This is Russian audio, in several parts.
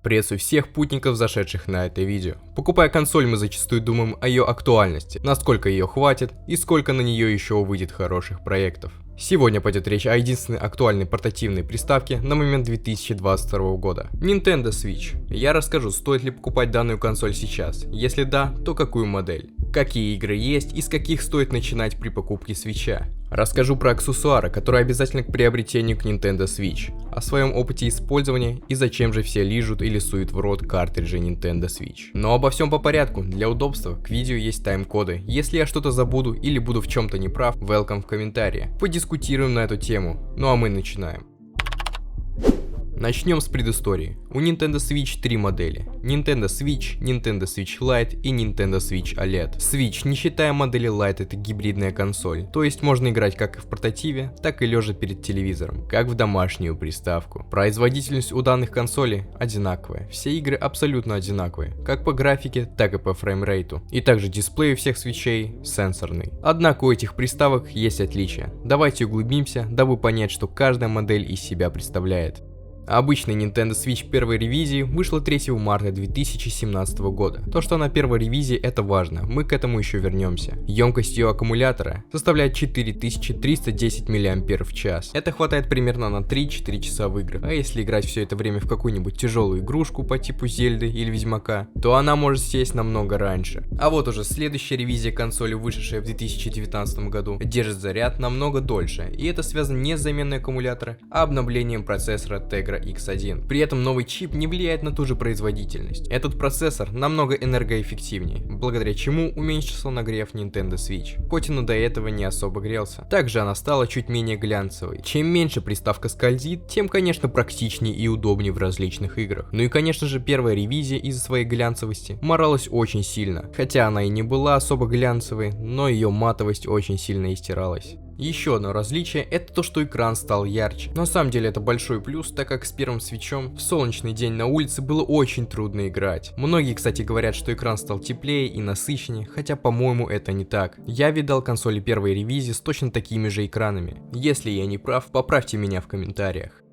Приветствую всех путников, зашедших на это видео. Покупая консоль, мы зачастую думаем о ее актуальности, насколько ее хватит и сколько на нее еще выйдет хороших проектов. Сегодня пойдет речь о единственной актуальной портативной приставке на момент 2022 года – Nintendo Switch. Я расскажу, стоит ли покупать данную консоль сейчас, если да, то какую модель, какие игры есть и с каких стоит начинать при покупке Switch'а. Расскажу про аксессуары, которые обязательны к приобретению к Nintendo Switch, о своем опыте использования и зачем же все лижут или суют в рот картриджи Nintendo Switch. Но обо всем по порядку, для удобства к видео есть тайм-коды. Если я что-то забуду или буду в чем-то неправ, welcome в комментарии. Подискутируем на эту тему. Ну а мы начинаем. Начнем с предыстории. У Nintendo Switch три модели: Nintendo Switch, Nintendo Switch Lite и Nintendo Switch OLED. Switch, не считая модели Lite, это гибридная консоль, то есть можно играть как и в портативе, так и лежа перед телевизором, как в домашнюю приставку. Производительность у данных консолей одинаковая, все игры абсолютно одинаковые, как по графике, так и по фреймрейту. И также дисплей у всех свитчей сенсорный. Однако у этих приставок есть отличия. Давайте углубимся, дабы понять, что каждая модель из себя представляет. Обычный Nintendo Switch первой ревизии вышла 3 марта 2017 года. То, что она первой ревизии, это важно, мы к этому еще вернемся. Емкость ее аккумулятора составляет 4310 мАч. Это хватает примерно на 3-4 часа в играх. А если играть все это время в какую-нибудь тяжелую игрушку по типу Зельды или Ведьмака, то она может сесть намного раньше. А вот уже следующая ревизия консоли, вышедшая в 2019 году, держит заряд намного дольше. И это связано не с заменой аккумулятора, а обновлением процессора Tegra X1. При этом новый чип не влияет на ту же производительность. Этот процессор намного энергоэффективнее, благодаря чему уменьшился нагрев Nintendo Switch, хоть он до этого не особо грелся. Также она стала чуть менее глянцевой. Чем меньше приставка скользит, тем, конечно, практичнее и удобнее в различных играх. Ну и, конечно же, первая ревизия из-за своей глянцевости моралась очень сильно. Хотя она и не была особо глянцевой, но ее матовость очень сильно истиралась. Еще одно различие — это то, что экран стал ярче. На самом деле это большой плюс, так как с первым свитчом в солнечный день на улице было очень трудно играть. Многие, кстати, говорят, что экран стал теплее и насыщеннее, хотя, по-моему, это не так. Я видал консоли первой ревизии с точно такими же экранами. Если я не прав, поправьте меня в комментариях.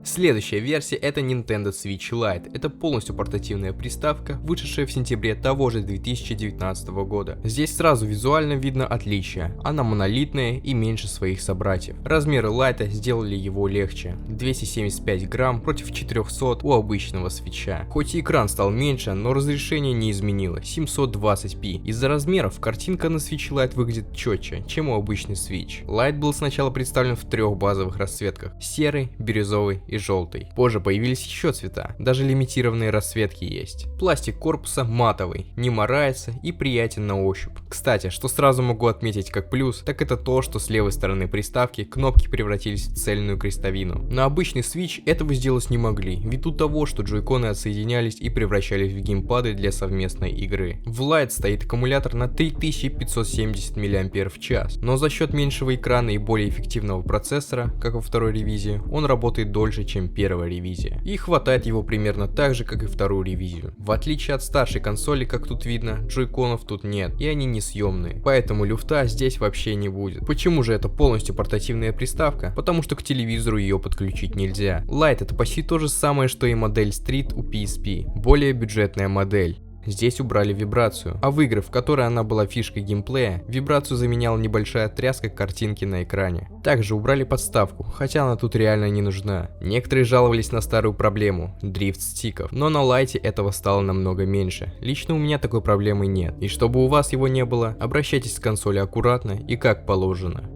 Следующая версия — это Nintendo Switch Lite. Это полностью портативная приставка, вышедшая в сентябре того же 2019 года. Здесь сразу визуально видно отличие. Она монолитная и меньше своих собратьев. Размеры Lite сделали его легче. 275 грамм против 400 у обычного свитча. Хоть и экран стал меньше, но разрешение не изменилось. 720p. Из-за размеров картинка на Switch Lite выглядит четче, чем у обычной Switch. Lite был сначала представлен в трех базовых расцветках: серый, бирюзовый и желтый. Позже появились еще цвета, даже лимитированные расцветки есть. Пластик корпуса матовый, не морается и приятен на ощупь. Кстати, что сразу могу отметить как плюс, так это то, что с левой стороны приставки кнопки превратились в цельную крестовину. На обычный Switch этого сделать не могли, ввиду того, что джойконы отсоединялись и превращались в геймпады для совместной игры. В Lite стоит аккумулятор на 3570 мАч, но за счет меньшего экрана и более эффективного процессора, как во второй ревизии, он работает дольше, чем первая ревизия. И хватает его примерно так же, как и вторую ревизию. В отличие от старшей консоли, как тут видно, джойконов тут нет, и они несъемные, поэтому люфта здесь вообще не будет. Почему же это полностью портативная приставка? Потому что к телевизору ее подключить нельзя. Lite — это почти то же самое, что и модель Street у PSP, более бюджетная модель. Здесь убрали вибрацию, а в игры, в которой она была фишкой геймплея, вибрацию заменяла небольшая тряска картинки на экране. Также убрали подставку, хотя она тут реально не нужна. Некоторые жаловались на старую проблему — дрифт стиков, но на Lite этого стало намного меньше. Лично у меня такой проблемы нет, и чтобы у вас его не было, обращайтесь к консоли аккуратно и как положено.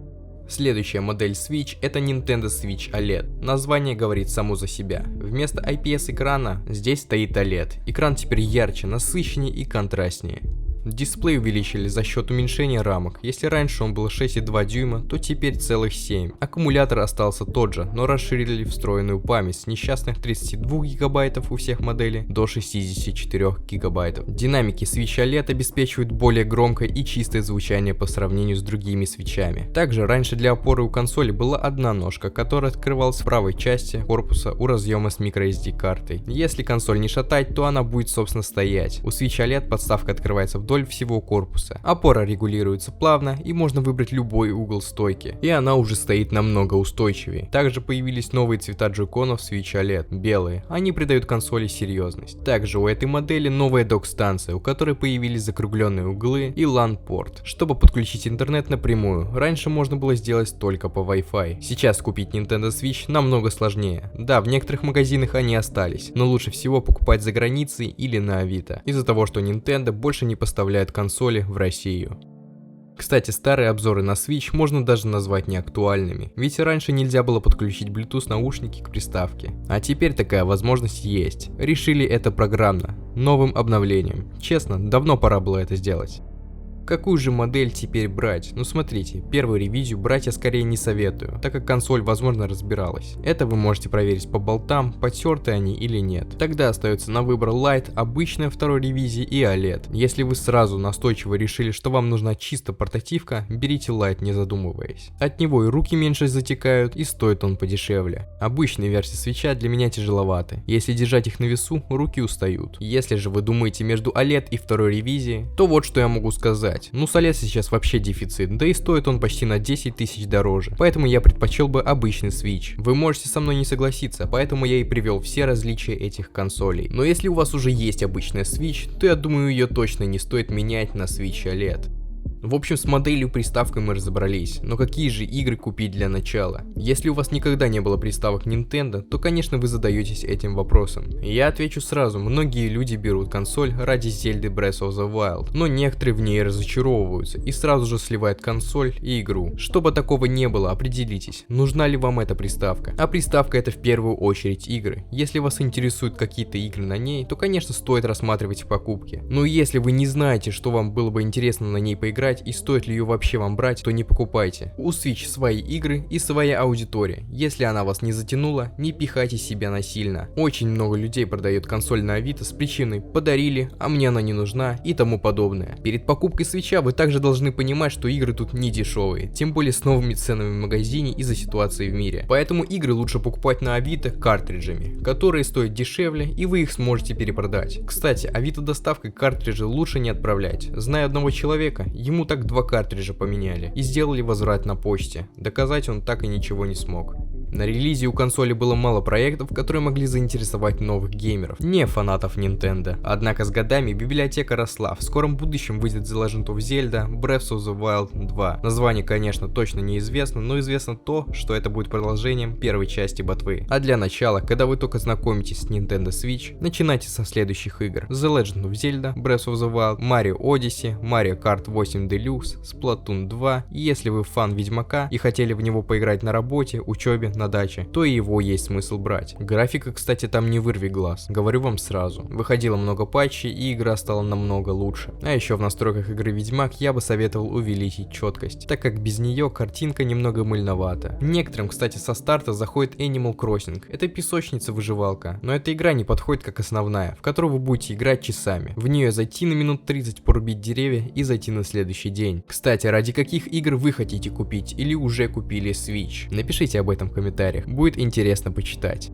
Следующая модель Switch — это Nintendo Switch OLED. Название говорит само за себя. Вместо IPS экрана здесь стоит OLED. Экран теперь ярче, насыщеннее и контрастнее. Дисплей увеличили за счет уменьшения рамок. Если раньше он был 6,2 дюйма, то теперь целых 7. Аккумулятор остался тот же, но расширили встроенную память с несчастных 32 гигабайтов у всех моделей до 64 гигабайтов. Динамики Switch OLED обеспечивают более громкое и чистое звучание по сравнению с другими свитчами. Также раньше для опоры у консоли была одна ножка, которая открывалась в правой части корпуса у разъема с microSD картой. Если консоль не шатать, то она будет собственно стоять. У Switch OLED подставка открывается вдоль вдоль всего корпуса. Опора регулируется плавно и можно выбрать любой угол стойки, и она уже стоит намного устойчивее. Также появились новые цвета джойконов Switch OLED, белые, они придают консоли серьезность. Также у этой модели новая док-станция, у которой появились закругленные углы и LAN-порт, чтобы подключить интернет напрямую. Раньше можно было сделать только по Wi-Fi. Сейчас купить Nintendo Switch намного сложнее. Да, в некоторых магазинах они остались, но лучше всего покупать за границей или на Авито, из-за того, что Nintendo больше не поставляет консоли в Россию. Кстати, старые обзоры на Switch можно даже назвать неактуальными, ведь раньше нельзя было подключить Bluetooth наушники к приставке. А теперь такая возможность есть. Решили это программно, новым обновлением. Честно, давно пора было это сделать. Какую же модель теперь брать? Ну смотрите, первую ревизию брать я скорее не советую, так как консоль возможно разбиралась. Это вы можете проверить по болтам, потерты они или нет. Тогда остается на выбор Lite, обычная второй ревизии и OLED. Если вы сразу настойчиво решили, что вам нужна чисто портативка, берите Lite не задумываясь. От него и руки меньше затекают, и стоит он подешевле. Обычные версии свитча для меня тяжеловаты. Если держать их на весу, руки устают. Если же вы думаете между OLED и второй ревизией, то вот что я могу сказать. Ну, с OLED сейчас вообще дефицит, да и стоит он почти на 10 тысяч дороже, поэтому я предпочел бы обычный Switch. Вы можете со мной не согласиться, поэтому я и привел все различия этих консолей. Но если у вас уже есть обычная Switch, то я думаю, ее точно не стоит менять на Switch OLED. В общем, с моделью приставкой мы разобрались, но какие же игры купить для начала? Если у вас никогда не было приставок Nintendo, то конечно вы задаетесь этим вопросом. Я отвечу сразу, многие люди берут консоль ради Зельды Breath of the Wild, но некоторые в ней разочаровываются и сразу же сливают консоль и игру. Чтобы такого не было, определитесь, нужна ли вам эта приставка. А приставка это в первую очередь игры. Если вас интересуют какие-то игры на ней, то конечно стоит рассматривать покупки. Но если вы не знаете, что вам было бы интересно на ней поиграть, и стоит ли ее вообще вам брать, то не покупайте. У Switch свои игры и своя аудитория. Если она вас не затянула, не пихайте себя насильно. Очень много людей продает консоль на Авито с причиной «подарили, а мне она не нужна» и тому подобное. Перед покупкой Switch'а вы также должны понимать, что игры тут не дешевые, тем более с новыми ценами в магазине из-за ситуации в мире. Поэтому игры лучше покупать на Авито картриджами, которые стоят дешевле и вы их сможете перепродать. Кстати, Авито доставкой картриджи лучше не отправлять. Знаю одного человека, ему так 2 картриджа поменяли и сделали возврат на почте. Доказать он так и ничего не смог. На релизе у консоли было мало проектов, которые могли заинтересовать новых геймеров, не фанатов Nintendo. Однако с годами библиотека росла, в скором будущем выйдет The Legend of Zelda Breath of the Wild 2. Название, конечно, точно неизвестно, но известно то, что это будет продолжением первой части ботвы. А для начала, когда вы только знакомитесь с Nintendo Switch, начинайте со следующих игр: The Legend of Zelda Breath of the Wild, Mario Odyssey, Mario Kart 8 Deluxe, Splatoon 2, и если вы фан Ведьмака и хотели в него поиграть на работе, учебе, на даче, то и его есть смысл брать. Графика, кстати, там не вырви глаз, говорю вам сразу. Выходило много патчей и игра стала намного лучше. А еще в настройках игры Ведьмак я бы советовал увеличить четкость, так как без нее картинка немного мыльновата. Некоторым, кстати, со старта заходит Animal Crossing. Это песочница-выживалка, но эта игра не подходит как основная, в которую вы будете играть часами. В нее зайти на минут 30, порубить деревья и зайти на следующий день. Кстати, ради каких игр вы хотите купить или уже купили Switch? Напишите об этом в комментариях, будет интересно почитать.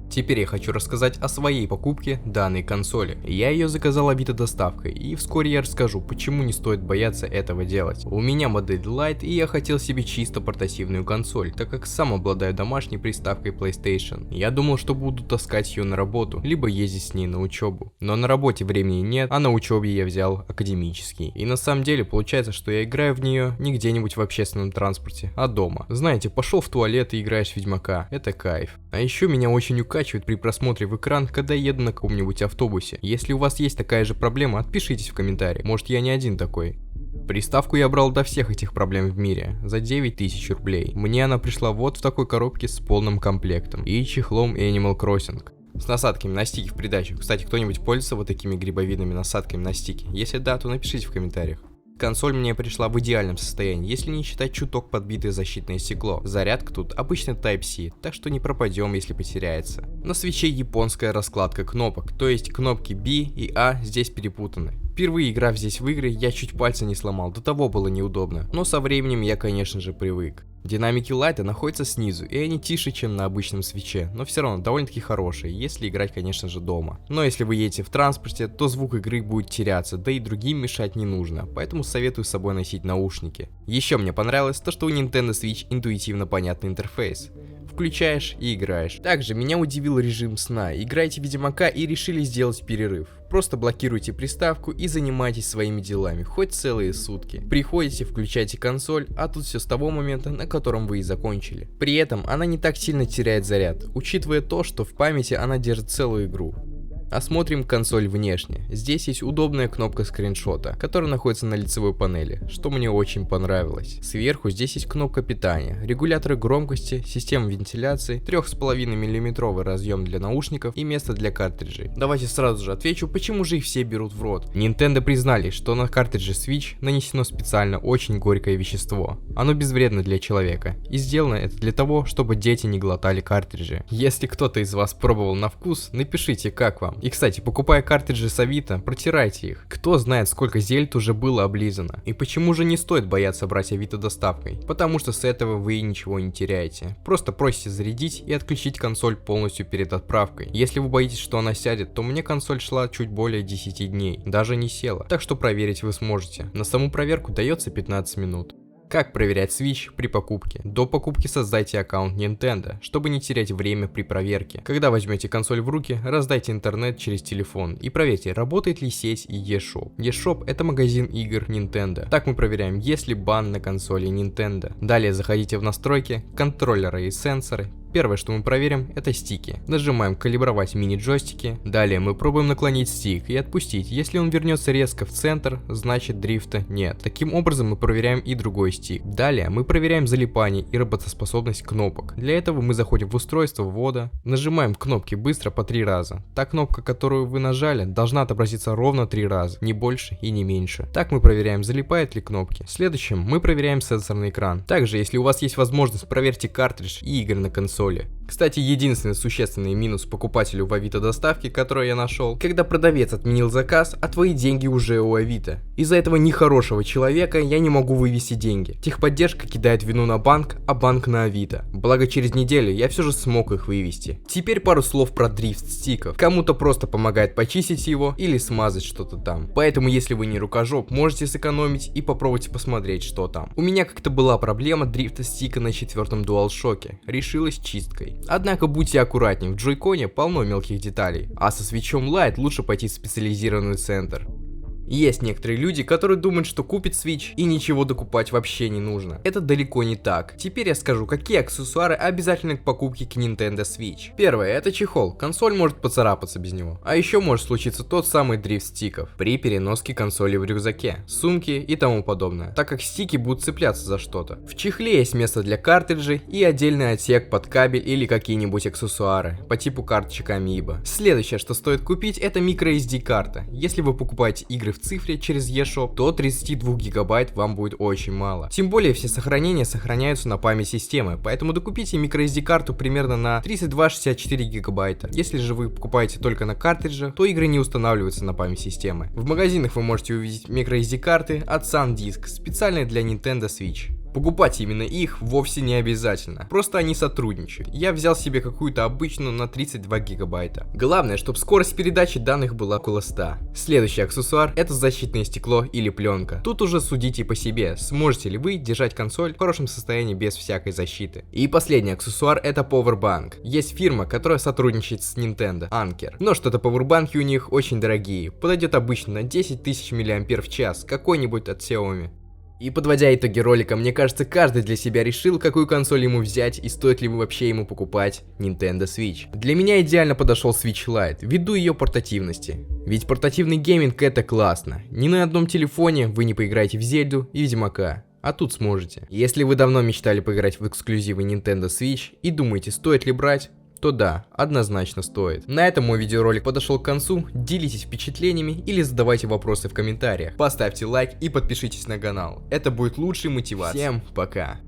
Теперь я хочу рассказать о своей покупке данной консоли. Я ее заказал Авито доставкой, и вскоре я расскажу, почему не стоит бояться этого делать. У меня модель Lite, и я хотел себе чисто портативную консоль, так как сам обладаю домашней приставкой PlayStation. Я думал, что буду таскать ее на работу, либо ездить с ней на учебу. Но на работе времени нет, а на учебе я взял академический. И на самом деле получается, что я играю в нее не где-нибудь в общественном транспорте, а дома. Знаете, пошел в туалет и играешь в Ведьмака, это кайф. А еще меня очень укачивает при просмотре в экран, когда еду на каком-нибудь автобусе. Если у вас есть такая же проблема, отпишитесь в комментариях, может я не один такой. Приставку я брал до всех этих проблем в мире, за 9000 рублей. Мне она пришла вот в такой коробке с полным комплектом и чехлом Animal Crossing. С насадками на стики в придачу. Кстати, кто-нибудь пользуется вот такими грибовидными насадками на стики? Если да, то напишите в комментариях. Консоль мне пришла в идеальном состоянии, если не считать чуток подбитое защитное стекло. Зарядка тут обычно Type-C, так что не пропадем, если потеряется. На свитче японская раскладка кнопок, то есть кнопки B и A здесь перепутаны. Впервые играв здесь в игры, я чуть пальца не сломал, до того было неудобно. Но со временем я, конечно же, привык. Динамики лайта находятся снизу, и они тише, чем на обычном свитче, но все равно довольно-таки хорошие, если играть, конечно же, дома. Но если вы едете в транспорте, то звук игры будет теряться, да и другим мешать не нужно, поэтому советую с собой носить наушники. Еще мне понравилось то, что у Nintendo Switch интуитивно понятный интерфейс. Включаешь и играешь. Также меня удивил режим сна. Играете в Ведьмака и решили сделать перерыв. Просто блокируйте приставку и занимайтесь своими делами, хоть целые сутки. Приходите, включайте консоль, а тут все с того момента, на котором вы и закончили. При этом она не так сильно теряет заряд, учитывая то, что в памяти она держит целую игру. Осмотрим консоль внешне. Здесь есть удобная кнопка скриншота, которая находится на лицевой панели, что мне очень понравилось. Сверху здесь есть кнопка питания, регуляторы громкости, система вентиляции, 3,5 мм разъем для наушников и место для картриджей. Давайте сразу же отвечу, почему же их все берут в рот. Nintendo признали, что на картридже Switch нанесено специально очень горькое вещество. Оно безвредно для человека, и сделано это для того, чтобы дети не глотали картриджи. Если кто-то из вас пробовал на вкус, напишите, как вам. И, кстати, покупая картриджи с Авито, протирайте их. Кто знает, сколько зельд уже было облизано. И почему же не стоит бояться брать Авито доставкой? Потому что с этого вы ничего не теряете. Просто просите зарядить и отключить консоль полностью перед отправкой. Если вы боитесь, что она сядет, то мне консоль шла чуть более 10 дней. Даже не села. Так что проверить вы сможете. На саму проверку дается 15 минут. Как проверять Switch при покупке? До покупки создайте аккаунт Nintendo, чтобы не терять время при проверке. Когда возьмете консоль в руки, раздайте интернет через телефон и проверьте, работает ли сеть и eShop. eShop — это магазин игр Nintendo. Так мы проверяем, есть ли бан на консоли Nintendo. Далее заходите в настройки, контроллеры и сенсоры. Первое, что мы проверим, это стики. Нажимаем «Калибровать мини-джойстики». Далее мы пробуем наклонить стик и отпустить. Если он вернется резко в центр, значит дрифта нет. Таким образом мы проверяем и другой стик. Далее мы проверяем залипание и работоспособность кнопок. Для этого мы заходим в устройство ввода, нажимаем кнопки быстро по 3 раза. Та кнопка, которую вы нажали, должна отобразиться ровно 3 раза, не больше и не меньше. Так мы проверяем, залипают ли кнопки. Следующим мы проверяем сенсорный экран. Также, если у вас есть возможность, проверьте картридж и игры на консоли. Кстати, единственный существенный минус покупателю в Авито доставки, который я нашел, когда продавец отменил заказ, а твои деньги уже у Авито. Из-за этого нехорошего человека я не могу вывести деньги. Техподдержка кидает вину на банк, а банк на Авито. Благо через неделю я все же смог их вывести. Теперь пару слов про дрифт стиков. Кому-то просто помогает почистить его или смазать что-то там. Поэтому если вы не рукожоп, можете сэкономить и попробуйте посмотреть, что там. У меня как-то была проблема дрифта стика на 4-м DualShock. Решилась чисткой. Однако будьте аккуратнее, в джойконе полно мелких деталей, а со свитчом Lite лучше пойти в специализированный центр. Есть некоторые люди, которые думают, что купит Switch и ничего докупать вообще не нужно. Это далеко не так. Теперь я скажу, какие аксессуары обязательны к покупке к Nintendo Switch. Первое, это чехол. Консоль может поцарапаться без него. А еще может случиться тот самый дрифт стиков при переноске консоли в рюкзаке, сумке и тому подобное, так как стики будут цепляться за что-то. В чехле есть место для картриджей и отдельный отсек под кабель или какие-нибудь аксессуары по типу карточек Amiibo. Следующее, что стоит купить, это microSD карта. Если вы покупаете игры в цифре через eShop, то 32 гигабайт вам будет очень мало. Тем более все сохранения сохраняются на память системы, поэтому докупите microSD карту примерно на 32-64 гигабайта. Если же вы покупаете только на картридже, то игры не устанавливаются на память системы. В магазинах вы можете увидеть microSD карты от SanDisk, специальные для Nintendo Switch. Покупать именно их вовсе не обязательно, просто они сотрудничают. Я взял себе какую-то обычную на 32 гигабайта. Главное, чтобы скорость передачи данных была около 100. Следующий аксессуар — это защитное стекло или пленка. Тут уже судите по себе, сможете ли вы держать консоль в хорошем состоянии без всякой защиты. И последний аксессуар — это Powerbank. Есть фирма, которая сотрудничает с Nintendo, Anker. Но что-то пауэрбанки у них очень дорогие, подойдет обычно на 10 тысяч мАч, какой-нибудь от Xiaomi. И подводя итоги ролика, мне кажется, каждый для себя решил, какую консоль ему взять и стоит ли вообще ему покупать Nintendo Switch. Для меня идеально подошел Switch Lite, ввиду ее портативности. Ведь портативный гейминг — это классно. Ни на одном телефоне вы не поиграете в Зельду и Ведьмака. А тут сможете. Если вы давно мечтали поиграть в эксклюзивы Nintendo Switch и думаете, стоит ли брать, то да, однозначно стоит. На этом мой видеоролик подошел к концу. Делитесь впечатлениями или задавайте вопросы в комментариях. Поставьте лайк и подпишитесь на канал. Это будет лучшей мотивацией. Всем пока!